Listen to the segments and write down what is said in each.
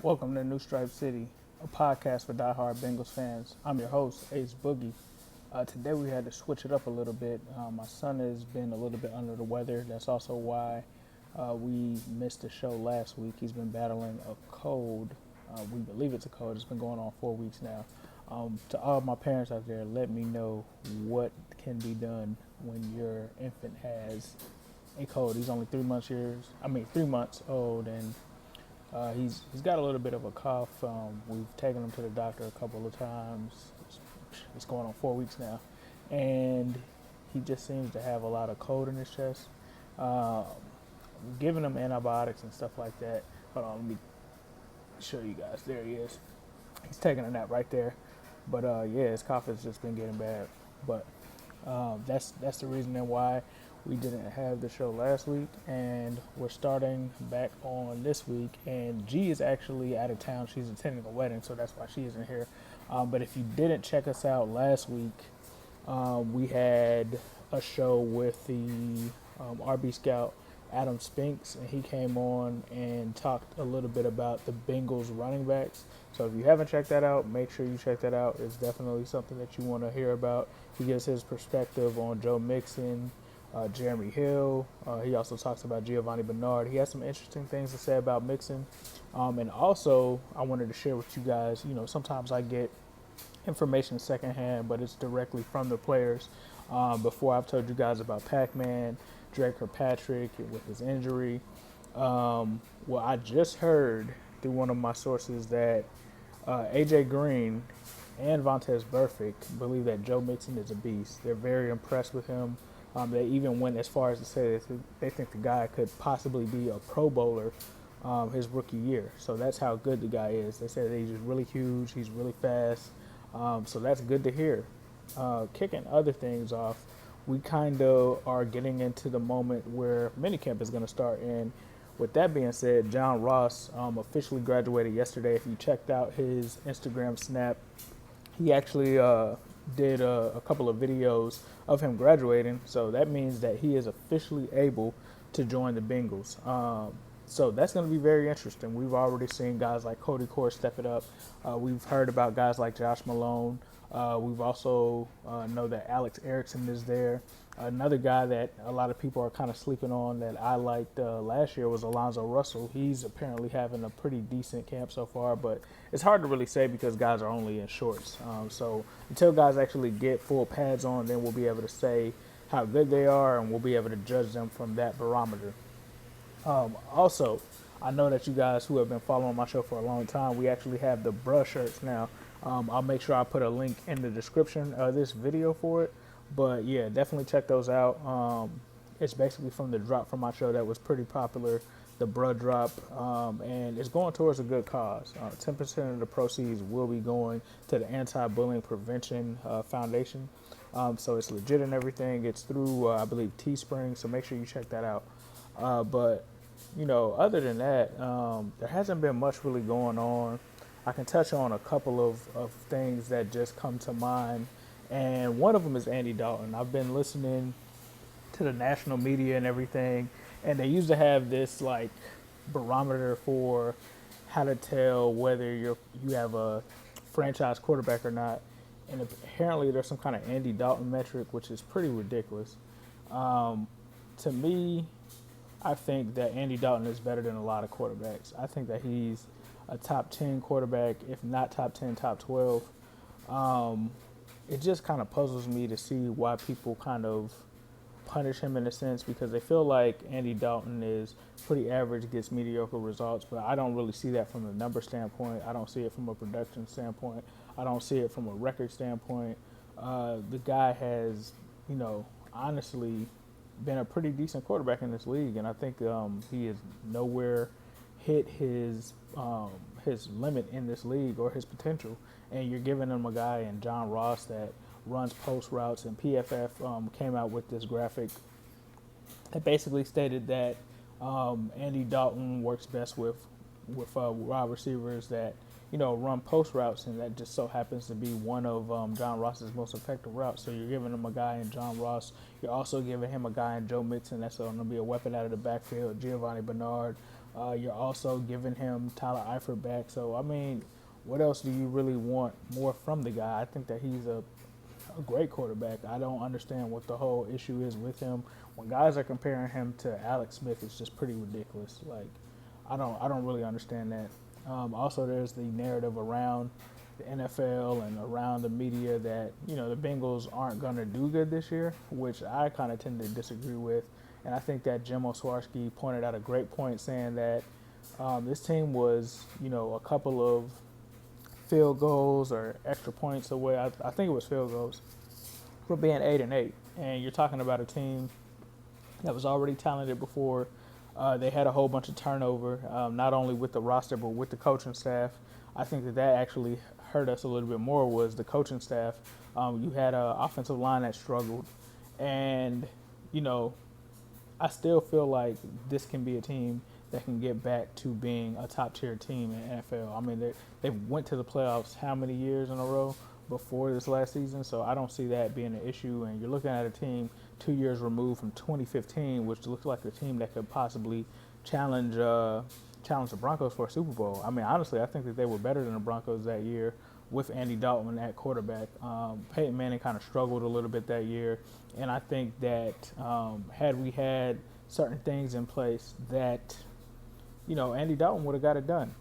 Welcome to New Stripe City, a podcast for diehard Bengals fans. I'm your host, Ace Boogie. Today we had to switch it up a little bit. My son has been a little bit under the weather. That's also why we missed the show last week. He's been battling a cold. We believe it's a cold. It's been going on 4 weeks now. To all my parents out there, let me know what can be done when your infant has a cold. He's only 3 months old, and he's got a little bit of a cough. We've taken him to the doctor a couple of times. It's going on 4 weeks now, and he just seems to have a lot of cold in his chest. Uh, Giving him antibiotics and stuff like that. Hold on, let me show you guys. There he is. He's taking a nap right there. But yeah, his cough has just been getting bad. But that's the reason why we didn't have the show last week, and we're starting back on this week. And G is actually out of town. She's attending a wedding, so that's why she isn't here. But if you didn't check us out last week, we had a show with the RB Scout Adam Spinks, and he came on and talked a little bit about the Bengals running backs. So if you haven't checked that out, make sure you check that out. It's definitely something that you want to hear about. He gives his perspective on Joe Mixon, Jeremy Hill. He also talks about Giovanni Bernard. He has some interesting things to say about Mixon. And also, I wanted to share with you guys, sometimes I get information secondhand, but it's directly from the players. Before, I've told you guys about Pac-Man, Drake Kirkpatrick with his injury. Well, I just heard through one of my sources that AJ Green and Vontaze Burfict believe that Joe Mixon is a beast. They're very impressed with him. They even went as far as to say that they think the guy could possibly be a Pro Bowler his rookie year. So that's how good the guy is. They say that he's just really huge. He's really fast. So that's good to hear. Kicking other things off, we kind of are getting into the moment where minicamp is going to start. And with that being said, John Ross officially graduated yesterday. If you checked out his Instagram snap, he actually did a couple of videos of him graduating. So that means that he is officially able to join the Bengals. So that's going to be very interesting. We've already seen guys like Cody Core step it up. We've heard about guys like Josh Malone. We've also know that Alex Erickson is there. Another guy that a lot of people are kind of sleeping on that I liked last year was Alonzo Russell. He's apparently having a pretty decent camp so far, but it's hard to really say because guys are only in shorts. So until guys actually get full pads on, then we'll be able to say how good they are, and we'll be able to judge them from that barometer. Also, I know that you guys who have been following my show for a long time, we actually have the bruh shirts now. I'll make sure I put a link in the description of this video for it. But yeah, definitely check those out. It's basically from the drop from my show that was pretty popular, the bruh drop, and it's going towards a good cause. 10% of the proceeds will be going to the Anti-Bullying Prevention Foundation. So it's legit and everything. It's through, I believe, Teespring, so make sure you check that out. But other than that, there hasn't been much really going on. I can touch on a couple of things that just come to mind, and one of them is Andy Dalton. I've been listening to the national media and everything, and they used to have this like barometer for how to tell whether you have a franchise quarterback or not, and apparently there's some kind of Andy Dalton metric, which is pretty ridiculous. To me, I think that Andy Dalton is better than a lot of quarterbacks. I think that he's a top 10 quarterback, if not top 10, top 12. It just kind of puzzles me to see why people kind of punish him in a sense, because they feel like Andy Dalton is pretty average, gets mediocre results, but I don't really see that from a number standpoint. I don't see it from a production standpoint. I don't see it from a record standpoint. The guy has, honestly been a pretty decent quarterback in this league, and I think he has nowhere hit his limit in this league or his potential. And you're giving him a guy in John Ross that runs post routes, and PFF came out with this graphic that basically stated that Andy Dalton works best with wide receivers that run post routes, and that just so happens to be one of John Ross's most effective routes. So you're giving him a guy in John Ross. You're also giving him a guy in Joe Mixon that's going to be a weapon out of the backfield. Giovanni Bernard, You're also giving him Tyler Eifert back. So, I mean, what else do you really want more from the guy? I think that he's a great quarterback. I don't understand what the whole issue is with him. When guys are comparing him to Alex Smith, it's just pretty ridiculous. Like, I don't really understand that. Also, there's the narrative around the NFL and around the media that the Bengals aren't going to do good this year, which I kind of tend to disagree with. And I think that Jim Oswarski pointed out a great point, saying that this team was a couple of field goals or extra points away. I think it was field goals for being 8-8, and you're talking about a team that was already talented before. They had a whole bunch of turnover, not only with the roster but with the coaching staff. I think that actually hurt us a little bit more was the coaching staff. You had an offensive line that struggled, and I still feel like this can be a team that can get back to being a top tier team in the NFL. I mean, they went to the playoffs how many years in a row before this last season, so I don't see that being an issue. And you're looking at a team 2 years removed from 2015, which looks like a team that could possibly challenge the Broncos for a Super Bowl. I mean, honestly, I think that they were better than the Broncos that year with Andy Dalton at quarterback. Peyton Manning kind of struggled a little bit that year, and I think that had we had certain things in place that Andy Dalton would have got it done.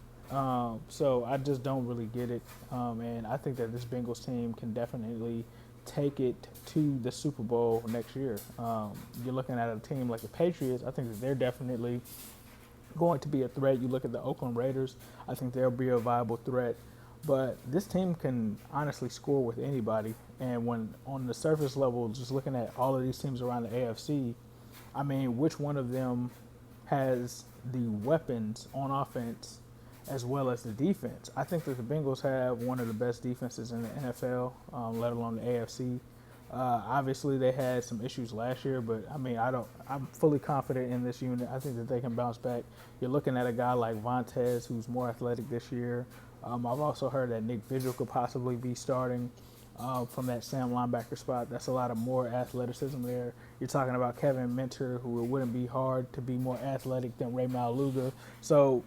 So I just don't really get it. And I think that this Bengals team can definitely take it to the Super Bowl next year. You're looking at a team like the Patriots. I think that they're definitely going to be a threat. You look at the Oakland Raiders. I think they'll be a viable threat. But this team can honestly score with anybody. And when on the surface level, just looking at all of these teams around the AFC, I mean, which one of them has the weapons on offense as well as the defense? I think that the Bengals have one of the best defenses in the NFL, let alone the AFC. Obviously, they had some issues last year, but I mean, I'm fully confident in this unit. I think that they can bounce back. You're looking at a guy like Vontaze, who's more athletic this year. I've also heard that Nick Vigil could possibly be starting from that Sam linebacker spot. That's a lot of more athleticism there. You're talking about Kevin Minter, who it wouldn't be hard to be more athletic than Ray Maluga. So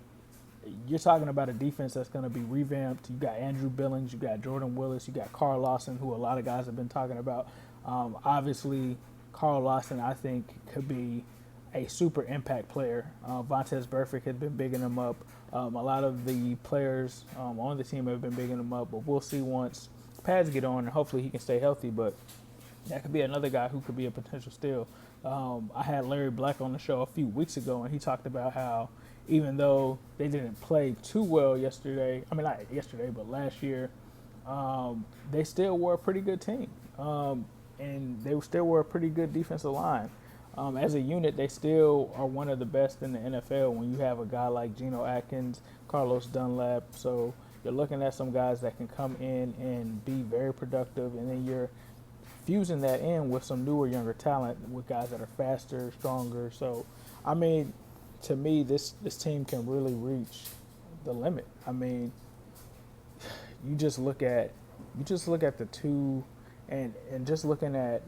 you're talking about a defense that's going to be revamped. You got Andrew Billings, you got Jordan Willis, you got Carl Lawson, who a lot of guys have been talking about. Obviously, Carl Lawson, I think, could be a super impact player. Vontaze Burfict has been bigging him up. A lot of the players on the team have been bigging him up, but we'll see once pads get on, and hopefully he can stay healthy. But that could be another guy who could be a potential steal. I had Larry Black on the show a few weeks ago, and he talked about how even though they didn't play too well yesterday, I mean, not yesterday, but last year, they still were a pretty good team. And they still were a pretty good defensive line. As a unit, they still are one of the best in the NFL when you have a guy like Geno Atkins, Carlos Dunlap. So you're looking at some guys that can come in and be very productive, and then you're fusing that in with some newer, younger talent with guys that are faster, stronger. So, I mean, to me, this team can really reach the limit. I mean, you just look at the two, and just looking at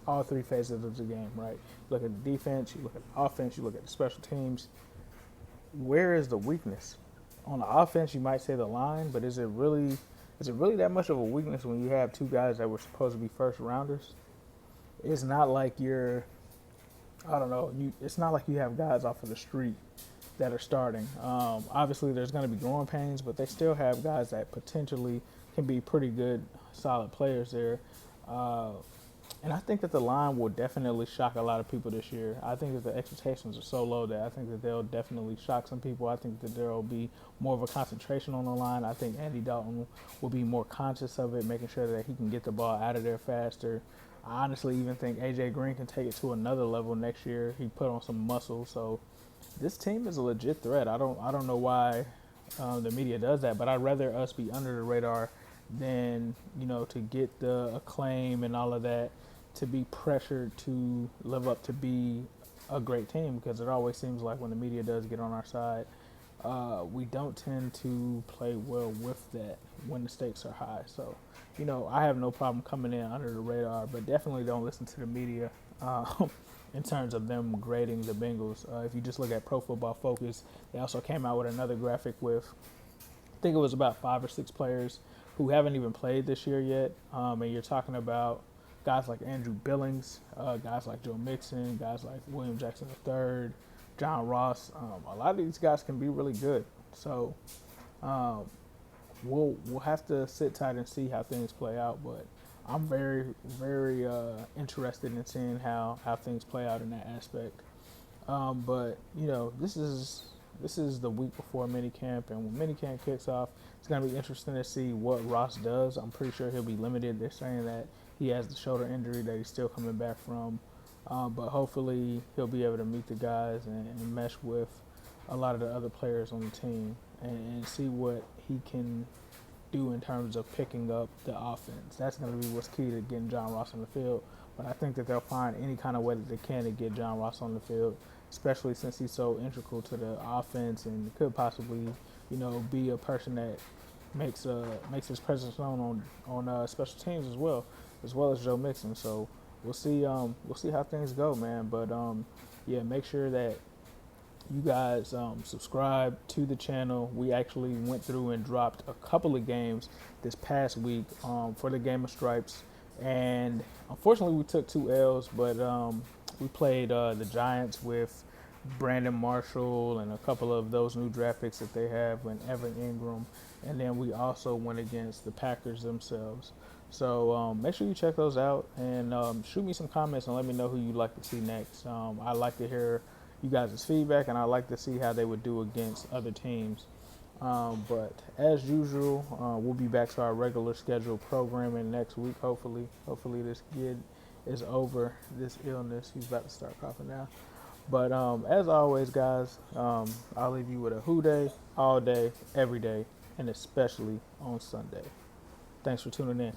all three phases of the game, right? You look at the defense, you look at the offense, you look at the special teams. Where is the weakness? On the offense, you might say the line, but is it really that much of a weakness when you have two guys that were supposed to be first rounders? It's not like it's not like you have guys off of the street that are starting. Obviously, there's going to be growing pains, but they still have guys that potentially can be pretty good, solid players there. And I think that the line will definitely shock a lot of people this year. I think that the expectations are so low that I think that they'll definitely shock some people. I think that there will be more of a concentration on the line. I think Andy Dalton will be more conscious of it, making sure that he can get the ball out of there faster. I honestly even think AJ Green can take it to another level next year. He put on some muscle, so this team is a legit threat. I don't know why the media does that, but I'd rather us be under the radar than to get the acclaim and all of that, to be pressured to live up to be a great team, because it always seems like when the media does get on our side, we don't tend to play well with that when the stakes are high. So, I have no problem coming in under the radar, but definitely don't listen to the media. in terms of them grading the Bengals. If you just look at Pro Football Focus, they also came out with another graphic with, I think it was about 5 or 6 players who haven't even played this year yet. And you're talking about guys like Andrew Billings, guys like Joe Mixon, guys like William Jackson III, John Ross. A lot of these guys can be really good. So um, we'll have to sit tight and see how things play out. But I'm very interested in seeing how things play out in that aspect. But this is the week before minicamp, and when minicamp kicks off, it's going to be interesting to see what Ross does. I'm pretty sure he'll be limited. They're saying that he has the shoulder injury that he's still coming back from, but hopefully he'll be able to meet the guys and mesh with a lot of the other players on the team and see what he can do in terms of picking up the offense. That's going to be what's key to getting John Ross on the field. But I think that they'll find any kind of way that they can to get John Ross on the field, especially since he's so integral to the offense and could possibly, be a person that makes his presence known on special teams as well as Joe Mixon. So we'll see how things go, man. But yeah, make sure that you guys subscribe to the channel. We actually went through and dropped a couple of games this past week for the Game of Stripes, and unfortunately we took 2 L's, but we played the Giants with Brandon Marshall and a couple of those new draft picks that they have, and Evan Ingram, and then we also went against the Packers themselves. So make sure you check those out and shoot me some comments and let me know who you'd like to see next. I'd like to hear you guys' feedback, and I like to see how they would do against other teams. But as usual, we'll be back to our regular scheduled programming next week. Hopefully this kid is over this illness. He's about to start coughing now. But as always, guys, I'll leave you with a who day, all day, every day, and especially on Sunday. Thanks for tuning in.